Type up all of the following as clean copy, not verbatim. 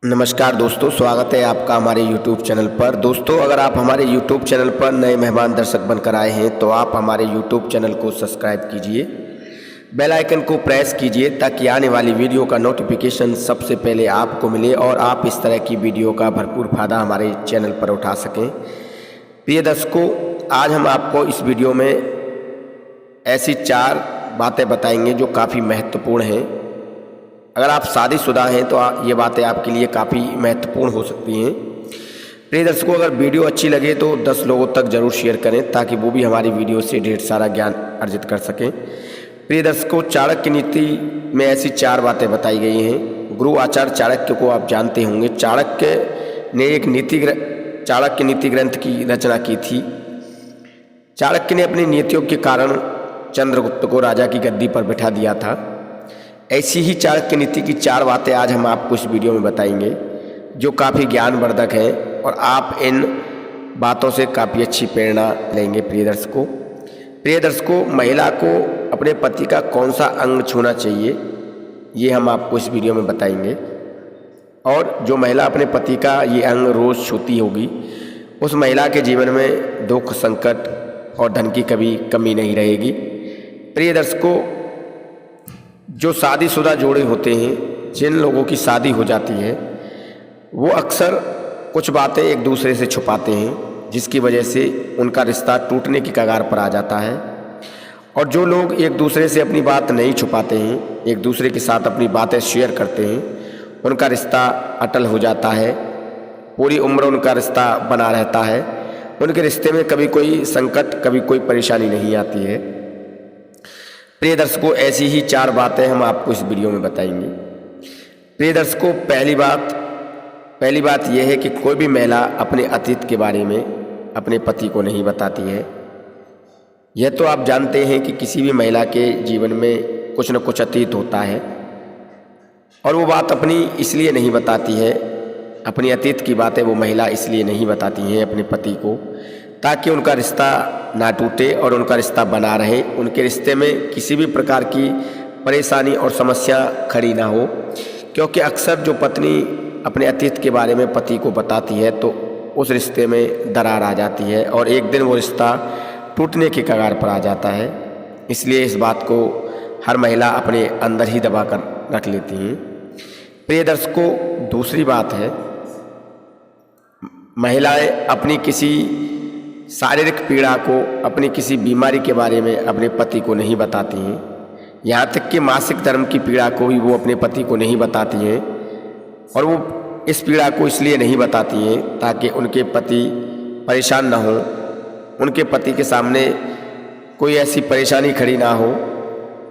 नमस्कार दोस्तों, स्वागत है आपका हमारे YouTube चैनल पर। दोस्तों, अगर आप हमारे YouTube चैनल पर नए मेहमान दर्शक बनकर आए हैं तो आप हमारे YouTube चैनल को सब्सक्राइब कीजिए, बेल आइकन को प्रेस कीजिए ताकि आने वाली वीडियो का नोटिफिकेशन सबसे पहले आपको मिले और आप इस तरह की वीडियो का भरपूर फायदा हमारे चैनल पर उठा सकें। प्रिय दर्शकों, आज हम आपको इस वीडियो में ऐसी 4 बातें बताएंगे जो काफ़ी महत्वपूर्ण हैं। अगर आप शादीशुदा हैं तो ये बातें आपके लिए काफ़ी महत्वपूर्ण हो सकती हैं। प्रिय दर्शकों, अगर वीडियो अच्छी लगे तो 10 लोगों तक ज़रूर शेयर करें ताकि वो भी हमारी वीडियो से ढेर सारा ज्ञान अर्जित कर सकें। प्रिय दर्शकों, चाणक्य नीति में ऐसी 4 बातें बताई गई हैं। गुरु आचार्य चाणक्य को आप जानते होंगे। चाणक्य ने एक चाणक्य नीति ग्रंथ की रचना की थी। चाणक्य ने अपनी नीतियों के कारण चंद्रगुप्त को राजा की गद्दी पर बिठा दिया था। ऐसी ही चाणक्य नीति की 4 बातें आज हम आपको इस वीडियो में बताएंगे जो काफ़ी ज्ञानवर्धक हैं और आप इन बातों से काफ़ी अच्छी प्रेरणा लेंगे। प्रिय दर्शकों, महिला को अपने पति का कौन सा अंग छूना चाहिए ये हम आपको इस वीडियो में बताएंगे। और जो महिला अपने पति का ये अंग रोज़ छूती होगी उस महिला के जीवन में दुख, संकट और धन की कभी कमी नहीं रहेगी। प्रिय दर्शकों, जो शादीशुदा जोड़े होते हैं, जिन लोगों की शादी हो जाती है, वो अक्सर कुछ बातें एक दूसरे से छुपाते हैं जिसकी वजह से उनका रिश्ता टूटने की कगार पर आ जाता है। और जो लोग एक दूसरे से अपनी बात नहीं छुपाते हैं, एक दूसरे के साथ अपनी बातें शेयर करते हैं, उनका रिश्ता अटल हो जाता है। पूरी उम्र उनका रिश्ता बना रहता है। उनके रिश्ते में कभी कोई संकट, कभी कोई परेशानी नहीं आती है। प्रिय दर्शकों, ऐसी ही 4 बातें हम आपको इस वीडियो में बताएंगे। प्रिय दर्शकों, पहली बात यह है कि कोई भी महिला अपने अतीत के बारे में अपने पति को नहीं बताती है। यह तो आप जानते हैं कि किसी भी महिला के जीवन में कुछ न कुछ अतीत होता है और वो बात अपनी इसलिए नहीं बताती है, अपनी अतीत की बातें वो महिला इसलिए नहीं बताती हैं अपने पति को ताकि उनका रिश्ता ना टूटे और उनका रिश्ता बना रहे, उनके रिश्ते में किसी भी प्रकार की परेशानी और समस्या खड़ी ना हो। क्योंकि अक्सर जो पत्नी अपने अतीत के बारे में पति को बताती है तो उस रिश्ते में दरार आ जाती है और एक दिन वो रिश्ता टूटने की कगार पर आ जाता है। इसलिए इस बात को हर महिला अपने अंदर ही दबा कर रख लेती हैं। प्रिय दर्शकों, दूसरी बात है, महिलाएं अपनी किसी शारीरिक पीड़ा को, अपनी किसी बीमारी के बारे में अपने पति को नहीं बताती हैं। यहाँ तक कि मासिक धर्म की पीड़ा को भी वो अपने पति को नहीं बताती हैं। और वो इस पीड़ा को इसलिए नहीं बताती हैं ताकि उनके पति परेशान ना हो, उनके पति के सामने कोई ऐसी परेशानी खड़ी ना हो।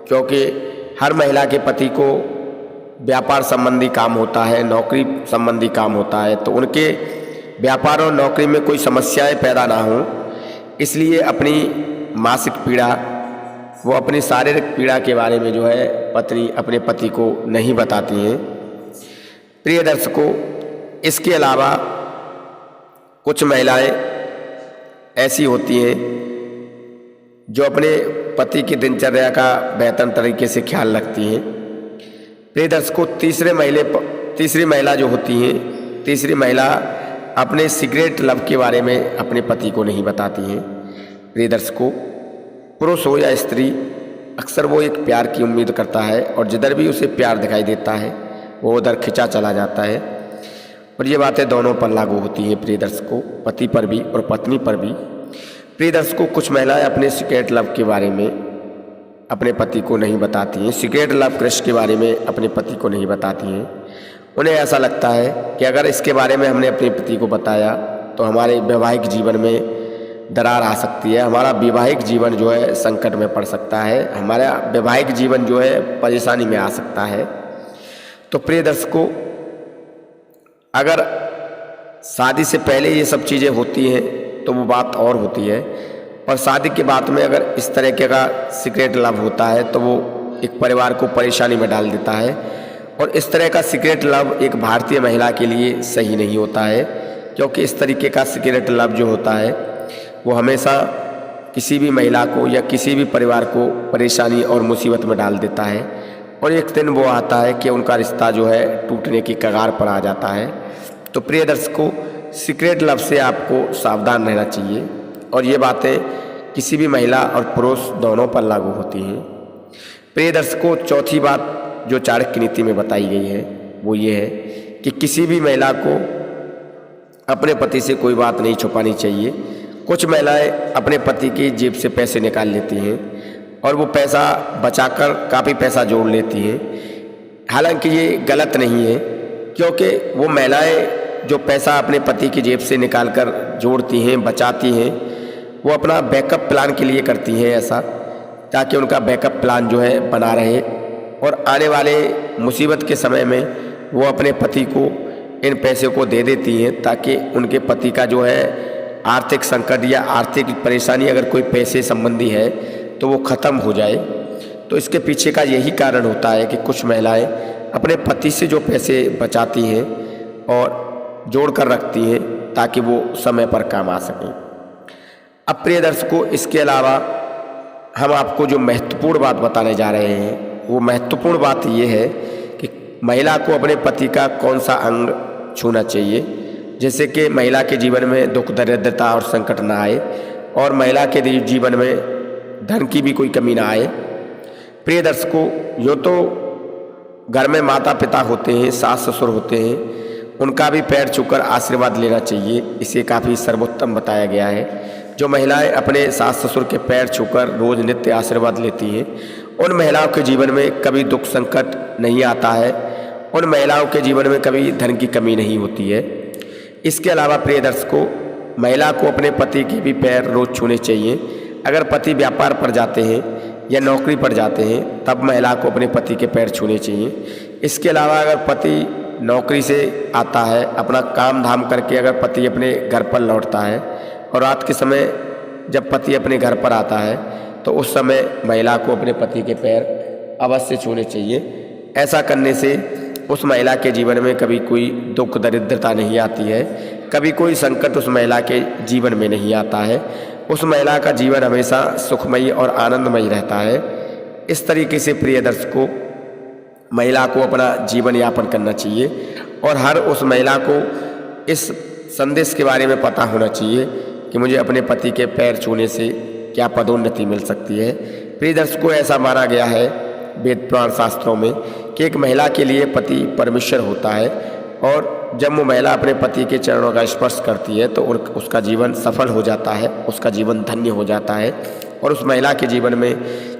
क्योंकि हर महिला के पति को व्यापार संबंधी काम होता है, नौकरी संबंधी काम होता है, तो उनके व्यापार और नौकरी में कोई समस्याएं पैदा ना हो, इसलिए अपनी मासिक पीड़ा, वो अपनी शारीरिक पीड़ा के बारे में जो है पत्नी अपने पति को नहीं बताती हैं। प्रिय दर्शकों, इसके अलावा कुछ महिलाएं ऐसी होती हैं जो अपने पति की दिनचर्या का बेहतर तरीके से ख्याल रखती हैं। प्रिय दर्शकों, तीसरी महिला जो होती हैं, तीसरी महिला अपने सिगरेट लव के बारे में अपने पति को नहीं बताती हैं। प्रिय दर्शकों, पुरुष हो या स्त्री, अक्सर वो एक प्यार की उम्मीद करता है और जिधर भी उसे प्यार दिखाई देता है वो उधर खिंचा चला जाता है। और ये बातें दोनों पर लागू होती हैं प्रिय दर्शकों, पति पर भी और पत्नी पर भी। प्रिय दर्शकों, कुछ महिलाएं अपने सिगरेट लव के बारे में अपने पति को नहीं बताती हैं, सिगरेट लव क्रश के बारे में अपने पति को नहीं बताती हैं। उन्हें ऐसा लगता है कि अगर इसके बारे में हमने अपने पति को बताया तो हमारे वैवाहिक जीवन में दरार आ सकती है, हमारा वैवाहिक जीवन जो है संकट में पड़ सकता है, हमारा वैवाहिक जीवन जो है परेशानी में आ सकता है। तो प्रिय दर्शकों, अगर शादी से पहले ये सब चीज़ें होती हैं तो वो बात और होती है, और शादी के बाद में अगर इस तरह का सिगरेट लव होता है तो वो एक परिवार को परेशानी में डाल देता है। और इस तरह का सिगरेट लव एक भारतीय महिला के लिए सही नहीं होता है, क्योंकि इस तरीके का सिगरेट लव जो होता है वो हमेशा किसी भी महिला को या किसी भी परिवार को परेशानी और मुसीबत में डाल देता है। और एक दिन वो आता है कि उनका रिश्ता जो है टूटने की कगार पर आ जाता है। तो प्रिय दर्शकों, सीक्रेट लव से आपको सावधान रहना चाहिए और ये बातें किसी भी महिला और पुरुष दोनों पर लागू होती हैं। प्रिय दर्शकों, चौथी बात जो चाणक्य नीति में बताई गई है वो ये है कि किसी भी महिला को अपने पति से कोई बात नहीं छुपानी चाहिए। कुछ महिलाएं अपने पति की जेब से पैसे निकाल लेती हैं और वो पैसा बचाकर काफ़ी पैसा जोड़ लेती हैं। हालांकि ये गलत नहीं है, क्योंकि वो महिलाएं जो पैसा अपने पति की जेब से निकाल कर जोड़ती हैं, बचाती हैं, वो अपना बैकअप प्लान के लिए करती हैं ऐसा, ताकि उनका बैकअप प्लान जो है बना रहे और आने वाले मुसीबत के समय में वो अपने पति को इन पैसे को दे देती हैं, ताकि उनके पति का जो है आर्थिक संकट या आर्थिक परेशानी अगर कोई पैसे संबंधी है तो वो ख़त्म हो जाए। तो इसके पीछे का यही कारण होता है कि कुछ महिलाएं अपने पति से जो पैसे बचाती हैं और जोड़ कर रखती हैं ताकि वो समय पर काम आ सकें। अब प्रिय दर्शकों, इसके अलावा हम आपको जो महत्वपूर्ण बात बताने जा रहे हैं वो महत्वपूर्ण बात ये है कि महिला को अपने पति का कौन सा अंग छूना चाहिए, जैसे कि महिला के जीवन में दुख दरिद्रता और संकट ना आए और महिला के जीवन में धन की भी कोई कमी ना आए। प्रिय दर्शकों, यो तो घर में माता पिता होते हैं, सास ससुर होते हैं, उनका भी पैर छूकर आशीर्वाद लेना चाहिए। इसे काफ़ी सर्वोत्तम बताया गया है। जो महिलाएं अपने सास ससुर के पैर छूकर रोज नित्य आशीर्वाद लेती हैं, उन महिलाओं के जीवन में कभी दुख संकट नहीं आता है, उन महिलाओं के जीवन में कभी धन की कमी नहीं होती है। इसके अलावा प्रिय दर्शकों, महिला को अपने पति के भी पैर रोज छूने चाहिए। अगर पति व्यापार पर जाते हैं या नौकरी पर जाते हैं तब महिला को अपने पति के पैर छूने चाहिए। इसके अलावा अगर पति नौकरी से आता है, अपना काम धाम करके अगर पति अपने घर पर लौटता है और रात के समय जब पति अपने घर पर आता है तो उस समय महिला को अपने पति के पैर अवश्य छूने चाहिए। ऐसा करने से उस महिला के जीवन में कभी कोई दुख दरिद्रता नहीं आती है, कभी कोई संकट उस महिला के जीवन में नहीं आता है। उस महिला का जीवन हमेशा सुखमयी और आनंदमयी रहता है। इस तरीके से प्रिय दर्शकों, महिला को अपना जीवन यापन करना चाहिए और हर उस महिला को इस संदेश के बारे में पता होना चाहिए कि मुझे अपने पति के पैर छूने से क्या पदोन्नति मिल सकती है। प्रिय दर्शकों, ऐसा माना गया है वेद पुराण शास्त्रों में कि एक महिला के लिए पति परमेश्वर होता है और जब वो महिला अपने पति के चरणों का स्पर्श करती है तो उसका जीवन सफल हो जाता है, उसका जीवन धन्य हो जाता है और उस महिला के जीवन में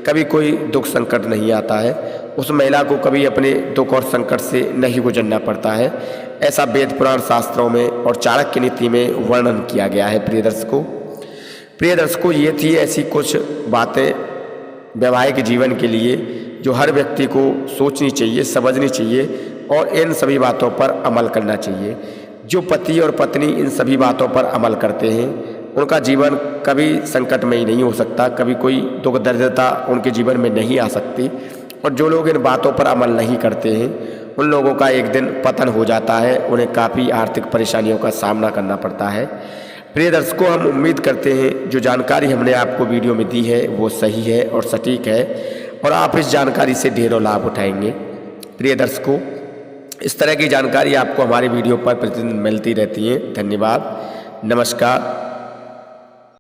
कभी कोई दुख संकट नहीं आता है। उस महिला को कभी अपने दुख और संकट से नहीं गुजरना पड़ता है। ऐसा वेद पुराण शास्त्रों में और चाणक्य नीति में वर्णन किया गया है। प्रिय दर्शकों, ये थी ऐसी कुछ बातें वैवाहिक जीवन के लिए जो हर व्यक्ति को सोचनी चाहिए, समझनी चाहिए और इन सभी बातों पर अमल करना चाहिए। जो पति और पत्नी इन सभी बातों पर अमल करते हैं उनका जीवन कभी संकटमयी नहीं हो सकता, कभी कोई दुख दरिद्रता उनके जीवन में नहीं आ सकती। और जो लोग इन बातों पर अमल नहीं करते हैं उन लोगों का एक दिन पतन हो जाता है, उन्हें काफ़ी आर्थिक परेशानियों का सामना करना पड़ता है। प्रिय दर्शकों, हम उम्मीद करते हैं जो जानकारी हमने आपको वीडियो में दी है वो सही है और सटीक है और आप इस जानकारी से ढेरों लाभ उठाएंगे। प्रिय दर्शकों, इस तरह की जानकारी आपको हमारे वीडियो पर प्रतिदिन मिलती रहती है। धन्यवाद, नमस्कार।